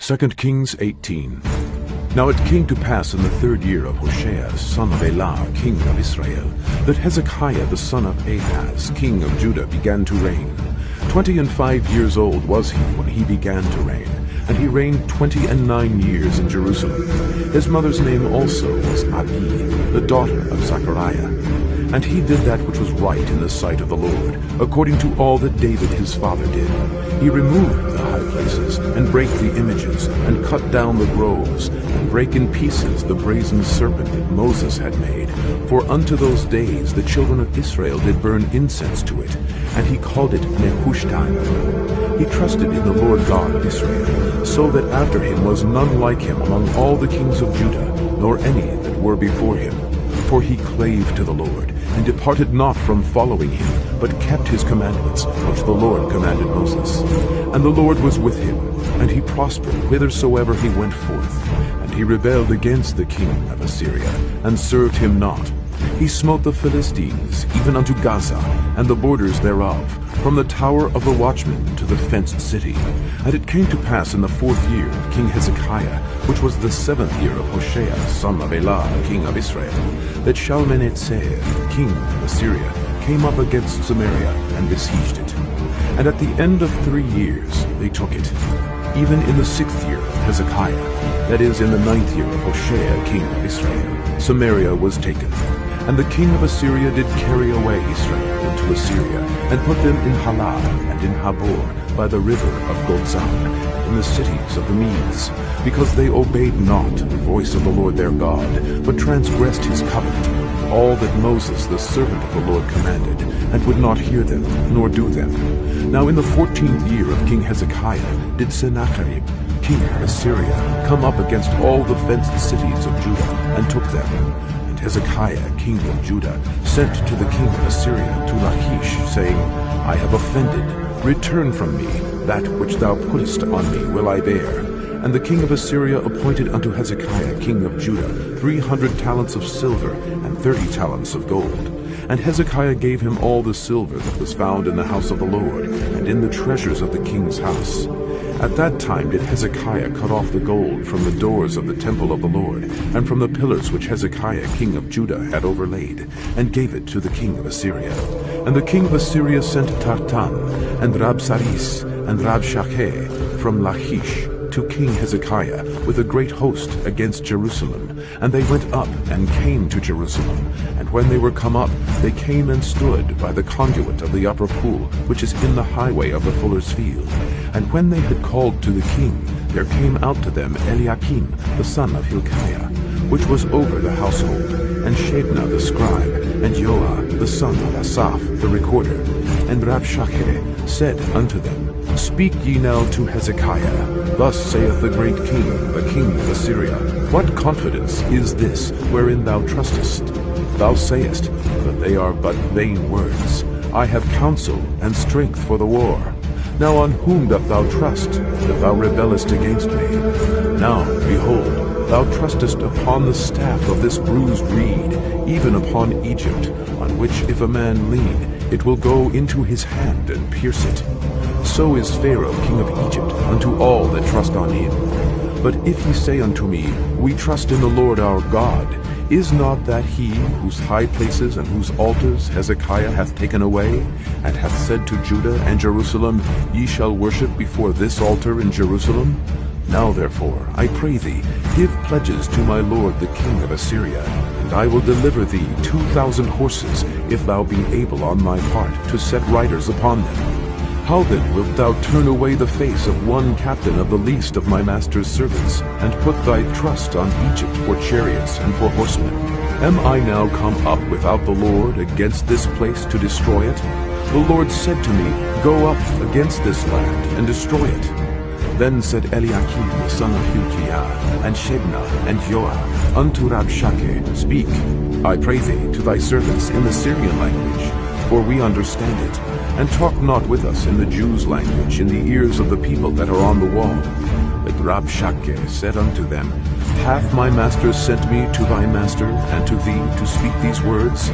2 Kings 18. Now it came to pass in the 3rd year of Hoshea, son of Elah, king of Israel, that Hezekiah the son of Ahaz, king of Judah, began to reign. 25 years old was he when he began to reign, and he reigned 29 years in Jerusalem. His mother's name also was Abi, the daughter of Zechariah. And he did that which was right in the sight of the Lord, according to all that David his father did. He removed the high places, and brake the images, and cut down the groves, and brake in pieces the brazen serpent that Moses had made. For unto those days the children of Israel did burn incense to it, and he called it Nehushtan. He trusted in the Lord God of Israel, so that after him was none like him among all the kings of Judah, nor any that were before him. For he clave to the Lord, and departed not from following him, but kept his commandments, which the Lord commanded Moses. And the Lord was with him, and he prospered whithersoever he went forth. And he rebelled against the king of Assyria, and served him not. He smote the Philistines, even unto Gaza, and the borders thereof, from the tower of the watchman to the fenced city. And it came to pass in the 4th year of King Hezekiah, which was the 7th year of Hoshea, son of Elah, king of Israel, that Shalmaneser, king of Assyria, came up against Samaria, and besieged it. And at the end of 3 years they took it. Even in the 6th year of Hezekiah, that is, in the 9th year of Hoshea, king of Israel, Samaria was taken. And the king of Assyria did carry away Israel into Assyria, and put them in Halah and in Habor, by the river of Gozan, in the cities of the Medes, because they obeyed not the voice of the Lord their God, but transgressed his covenant, all that Moses the servant of the Lord commanded, and would not hear them, nor do them. Now in the 14th year of King Hezekiah did Sennacherib, king of Assyria, come up against all the fenced cities of Judah, and took them. Hezekiah, king of Judah, sent to the king of Assyria to Lachish, saying, I have offended. Return from me. That which thou puttest on me will I bear. And the king of Assyria appointed unto Hezekiah, king of Judah, 300 talents of silver, and 30 talents of gold. And Hezekiah gave him all the silver that was found in the house of the Lord, and in the treasures of the king's house. At that time did Hezekiah cut off the gold from the doors of the temple of the Lord, and from the pillars which Hezekiah king of Judah had overlaid, and gave it to the king of Assyria. And the king of Assyria sent Tartan, and Rabsaris, and Rabshakeh from Lachish to King Hezekiah with a great host against Jerusalem. And they went up and came to Jerusalem. And when they were come up, they came and stood by the conduit of the upper pool, which is in the highway of the fuller's field. And when they had called to the king, there came out to them Eliakim, the son of Hilkiah, which was over the household, and Shebna the scribe, and Joah the son of Asaph the recorder. And Rabshakeh said unto them, Speak ye now to Hezekiah. Thus saith the great king, the king of Assyria, What confidence is this wherein thou trustest? Thou sayest, that they are but vain words. I have counsel and strength for the war. Now on whom doth thou trust, that thou rebellest against me? Now, behold, thou trustest upon the staff of this bruised reed, even upon Egypt, on which if a man lean, it will go into his hand and pierce it. So is Pharaoh king of Egypt unto all that trust on him. But if ye say unto me, We trust in the Lord our God, is not that he whose high places and whose altars Hezekiah hath taken away, and hath said to Judah and Jerusalem, Ye shall worship before this altar in Jerusalem? Now therefore, I pray thee, give pledges to my lord the king of Assyria, and I will deliver thee 2,000 horses, if thou be able on thy part to set riders upon them. How then wilt thou turn away the face of one captain of the least of my master's servants, and put thy trust on Egypt for chariots and for horsemen? Am I now come up without the Lord against this place to destroy it? The Lord said to me, Go up against this land and destroy it. Then said Eliakim the son of Hilkiah, and Shebna, and Joah, unto Rabshakeh, Speak, I pray thee, to thy servants in the Syrian language, for we understand it. And talk not with us in the Jews' language in the ears of the people that are on the wall. But Rabshakeh said unto them, Hath my master sent me to thy master, and to thee, to speak these words?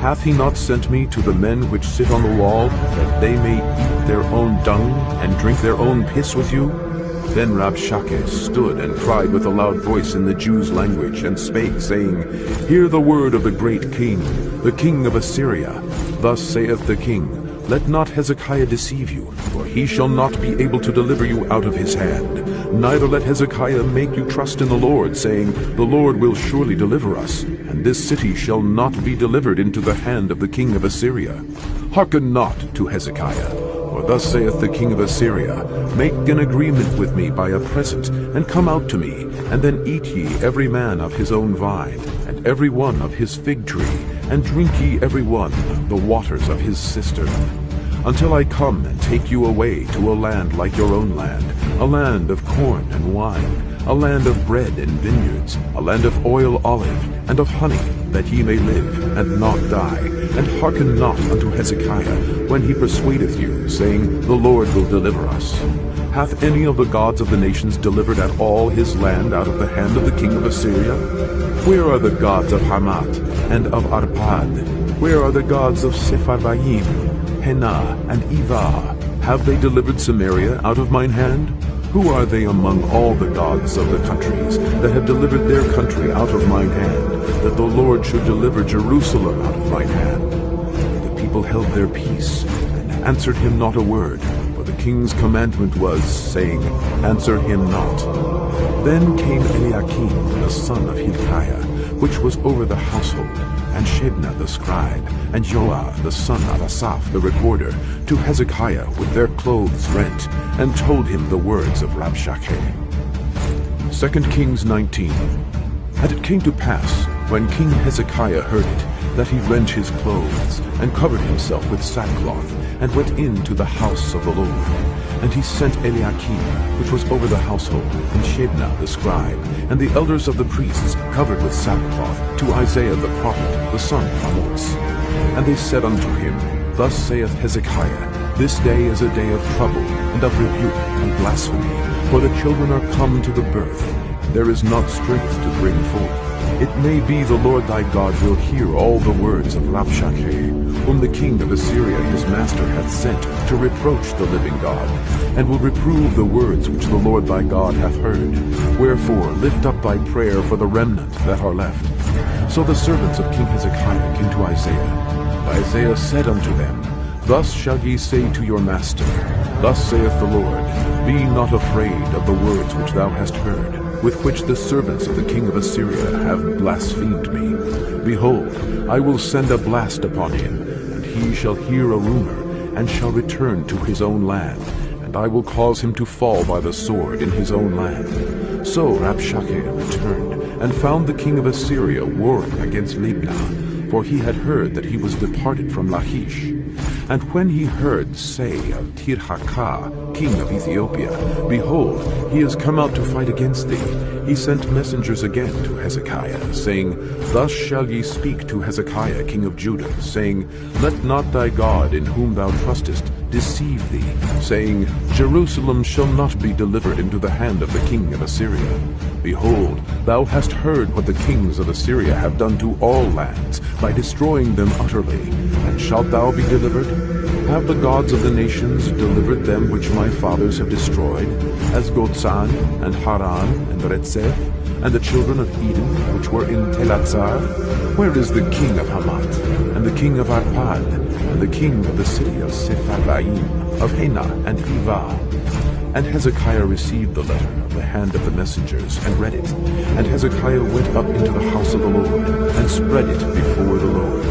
Hath he not sent me to the men which sit on the wall, that they may eat their own dung, and drink their own piss with you? Then Rabshakeh stood and cried with a loud voice in the Jews' language, and spake, saying, Hear the word of the great king, the king of Assyria. Thus saith the king, Let not Hezekiah deceive you, for he shall not be able to deliver you out of his hand. Neither let Hezekiah make you trust in the Lord, saying, The Lord will surely deliver us, and this city shall not be delivered into the hand of the king of Assyria. Hearken not to Hezekiah. For thus saith the king of Assyria, Make an agreement with me by a present, and come out to me, and then eat ye every man of his own vine, and every one of his fig tree, and drink ye every one the waters of his cistern, until I come and take you away to a land like your own land, a land of corn and wine, a land of bread and vineyards, a land of oil olive, and of honey, that ye may live, and not die. And hearken not unto Hezekiah, when he persuadeth you, saying, The Lord will deliver us. Hath any of the gods of the nations delivered at all his land out of the hand of the king of Assyria? Where are the gods of Hamath, and of Arpad? Where are the gods of Sepharvaim, Henah, and Ivah? Have they delivered Samaria out of mine hand? Who are they among all the gods of the countries that have delivered their country out of mine hand, that the Lord should deliver Jerusalem out of mine hand? The people held their peace, and answered him not a word, for the king's commandment was, saying, Answer him not. Then came Eliakim the son of Hilkiah, which was over the household, and Shebna the scribe, and Joah the son of Asaph the recorder, to Hezekiah with their clothes rent, and told him the words of Rabshakeh. 2 Kings 19. And it came to pass, when King Hezekiah heard it, that he rent his clothes, and covered himself with sackcloth, and went into the house of the Lord. And he sent Eliakim, which was over the household, and Shebna the scribe, and the elders of the priests, covered with sackcloth, to Isaiah the prophet, the son of Amoz. And they said unto him, Thus saith Hezekiah, This day is a day of trouble, and of rebuke, and blasphemy, for the children are come to the birth, and there is not strength to bring forth. It may be the Lord thy God will hear all the words of Rabshakeh, whom the king of Assyria his master hath sent to reproach the living God, and will reprove the words which the Lord thy God hath heard. Wherefore lift up thy prayer for the remnant that are left. So the servants of King Hezekiah came to Isaiah. Isaiah said unto them, Thus shall ye say to your master, Thus saith the Lord, Be not afraid of the words which thou hast heard, with which the servants of the king of Assyria have blasphemed me. Behold, I will send a blast upon him, and he shall hear a rumor, and shall return to his own land, and I will cause him to fall by the sword in his own land. So Rabshakeh returned, and found the king of Assyria warring against Libnah, for he had heard that he was departed from Lachish. And when he heard say of Tirhakah, king of Ethiopia, Behold, he is come out to fight against thee, he sent messengers again to Hezekiah, saying, Thus shall ye speak to Hezekiah king of Judah, saying, Let not thy God in whom thou trustest deceive thee, saying, Jerusalem shall not be delivered into the hand of the king of Assyria. Behold, thou hast heard what the kings of Assyria have done to all lands, by destroying them utterly. And shalt thou be delivered? Have the gods of the nations delivered them which my fathers have destroyed, as Gozan, and Haran, and Retseph, and the children of Eden, which were in Telatzar? Where is the king of Hamath, and the king of Arpad, and the king of the city of Sepharvaim, of Henah and Ivah? And Hezekiah received the letter of the hand of the messengers, and read it. And Hezekiah went up into the house of the Lord, and spread it before the Lord.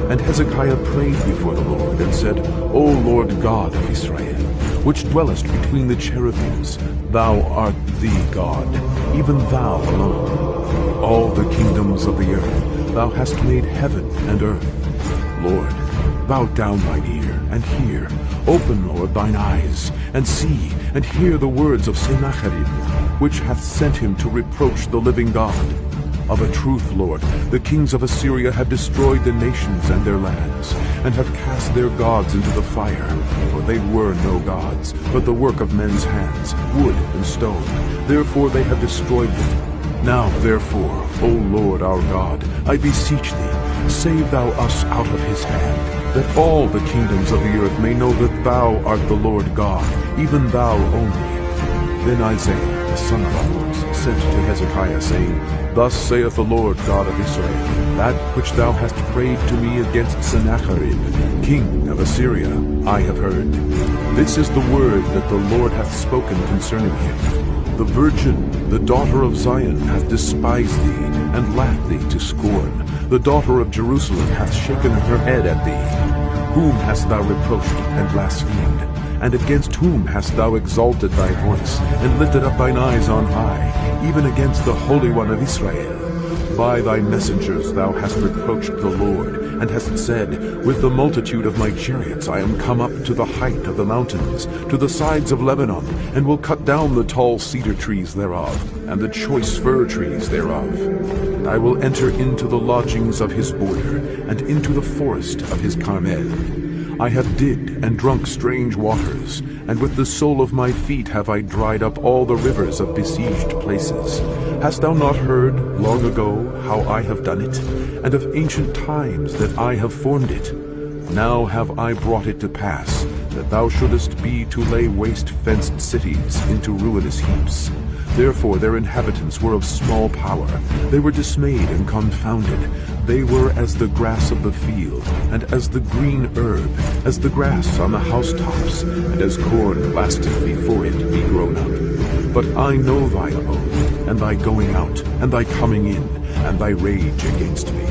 And Hezekiah prayed before the Lord, and said, O Lord God of Israel, which dwellest between the cherubims, thou art the God, even thou alone. All the kingdoms of the earth thou hast made heaven and earth. Lord, bow down thine ear, and hear. Open, Lord, thine eyes, and see, and hear the words of Sennacherib, which hath sent him to reproach the living God. Of a truth, Lord, the kings of Assyria have destroyed the nations and their lands, and have cast their gods into the fire. For they were no gods, but the work of men's hands, wood and stone. Therefore they have destroyed them. Now, therefore, O Lord our God, I beseech thee, save thou us out of his hand, that all the kingdoms of the earth may know that thou art the Lord God, even thou only. Then Isaiah the son of Amoz sent to Hezekiah, saying, Thus saith the Lord God of Israel, That which thou hast prayed to me against Sennacherib, king of Assyria, I have heard. This is the word that the Lord hath spoken concerning him. The virgin, the daughter of Zion, hath despised thee, and laughed thee to scorn. The daughter of Jerusalem hath shaken her head at thee. Whom hast thou reproached and blasphemed? And against whom hast thou exalted thy voice, and lifted up thine eyes on high, even against the Holy One of Israel? By thy messengers thou hast reproached the Lord, and hast said, With the multitude of my chariots I am come up to the height of the mountains, to the sides of Lebanon, and will cut down the tall cedar trees thereof, and the choice fir trees thereof. And I will enter into the lodgings of his border, and into the forest of his Carmel. I have did and drunk strange waters, and with the sole of my feet have I dried up all the rivers of besieged places. Hast thou not heard long ago how I have done it, and of ancient times that I have formed it? Now have I brought it to pass, that thou shouldest be to lay waste fenced cities into ruinous heaps. Therefore their inhabitants were of small power. They were dismayed and confounded. They were as the grass of the field, and as the green herb, as the grass on the housetops, and as corn blasted before it be grown up. But I know thy abode, and thy going out, and thy coming in, and thy rage against me.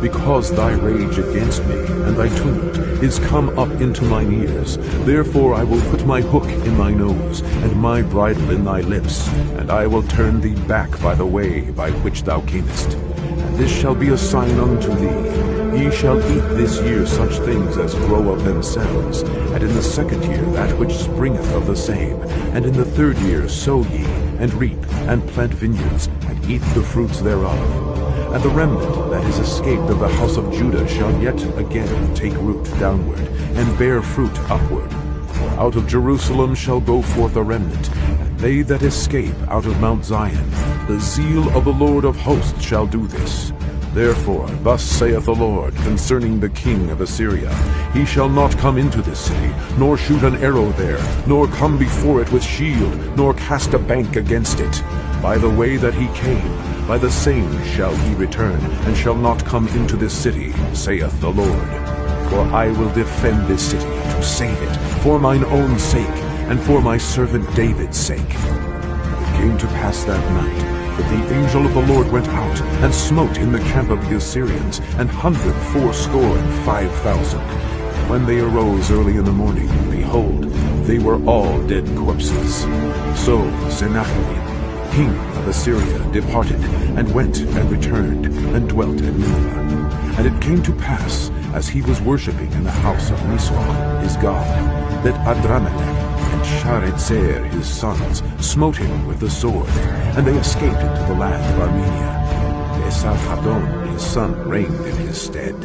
Because thy rage against me, and thy tumult, is come up into mine ears, therefore I will put my hook in thy nose, and my bridle in thy lips, and I will turn thee back by the way by which thou camest. And this shall be a sign unto thee. Ye shall eat this year such things as grow of themselves, and in the second year that which springeth of the same, and in the third year sow ye, and reap, and plant vineyards, and eat the fruits thereof. And the remnant that is escaped of the house of Judah shall yet again take root downward, and bear fruit upward. For out of Jerusalem shall go forth a remnant, and they that escape out of Mount Zion. The zeal of the Lord of hosts shall do this. Therefore thus saith the Lord concerning the king of Assyria, He shall not come into this city, nor shoot an arrow there, nor come before it with shield, nor cast a bank against it. By the way that he came, by the same shall he return, and shall not come into this city, saith the Lord. For I will defend this city to save it, for mine own sake, and for my servant David's sake. It came to pass that night, that the angel of the Lord went out, and smote in the camp of the Assyrians 185,000. When they arose early in the morning, behold, they were all dead corpses. So Sennacherib, king of Assyria, departed, and went and returned, and dwelt at Nineveh. And it came to pass, as he was worshipping in the house of Nisroch his god, that Adrammelech and Sharezer his sons smote him with the sword, and they escaped into the land of Armenia. Esarhaddon his son reigned in his stead.